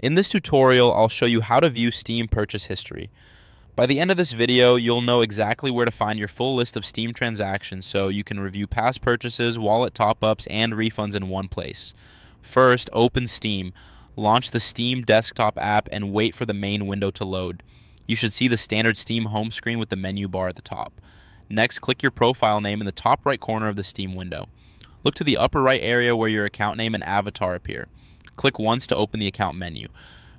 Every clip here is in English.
In this tutorial, I'll show you how to view Steam purchase history. By the end of this video, you'll know exactly where to find your full list of Steam transactions so you can review past purchases, wallet top-ups, and refunds in one place. First, open Steam. Launch the Steam desktop app and wait for the main window to load. You should see the standard Steam home screen with the menu bar at the top. Next, click your profile name in the top right corner of the Steam window. Look to the upper right area where your account name and avatar appear. Click once to open the account menu.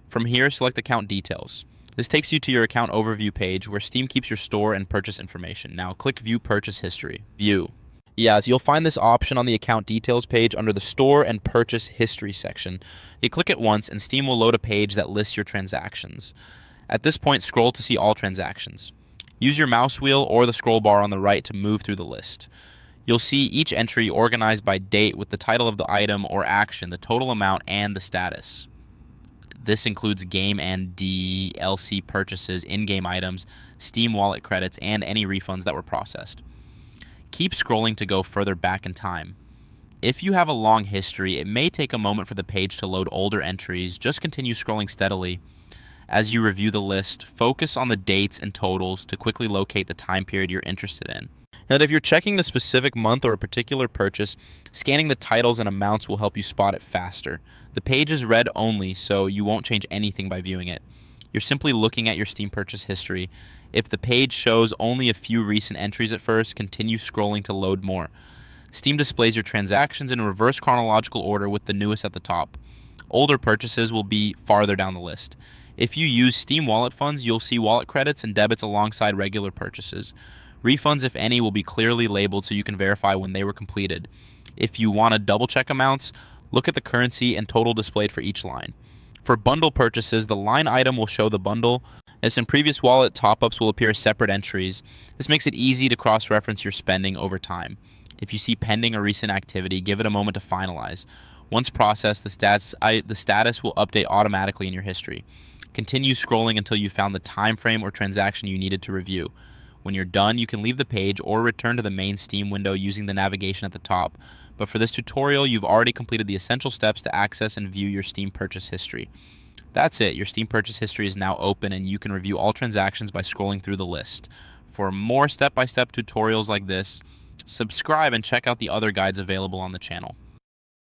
From here, select Account Details. This takes you to your account overview page where Steam keeps your store and purchase information. Now click View Purchase History. View. Yes, you'll find this option on the Account Details page under the Store and Purchase History section. You click it once and Steam will load a page that lists your transactions. At this point, scroll to see all transactions. Use your mouse wheel or the scroll bar on the right to move through the list. You'll see each entry organized by date with the title of the item or action, the total amount, and the status. This includes game and DLC purchases, in-game items, Steam wallet credits, and any refunds that were processed. Keep scrolling to go further back in time. If you have a long history, it may take a moment for the page to load older entries. Just continue scrolling steadily. As you review the list, focus on the dates and totals to quickly locate the time period you're interested in. And if you're checking the specific month or a particular purchase, scanning the titles and amounts will help you spot it faster. The page is read only, so you won't change anything by viewing it. You're simply looking at your Steam purchase history. If the page shows only a few recent entries at first, continue scrolling to load more. Steam displays your transactions in reverse chronological order with the newest at the top. Older purchases will be farther down the list. If you use Steam wallet funds, you'll see wallet credits and debits alongside regular purchases. Refunds, if any, will be clearly labeled so you can verify when they were completed. If you want to double-check amounts, look at the currency and total displayed for each line. For bundle purchases, the line item will show the bundle, as in previous wallet top-ups will appear as separate entries. This makes it easy to cross-reference your spending over time. If you see pending or recent activity, give it a moment to finalize. Once processed, the status will update automatically in your history. Continue scrolling until you found the time frame or transaction you needed to review. When you're done, you can leave the page or return to the main Steam window using the navigation at the top. But for this tutorial, you've already completed the essential steps to access and view your Steam purchase history. That's it. Your Steam purchase history is now open and you can review all transactions by scrolling through the list. For more step-by-step tutorials like this, subscribe and check out the other guides available on the channel.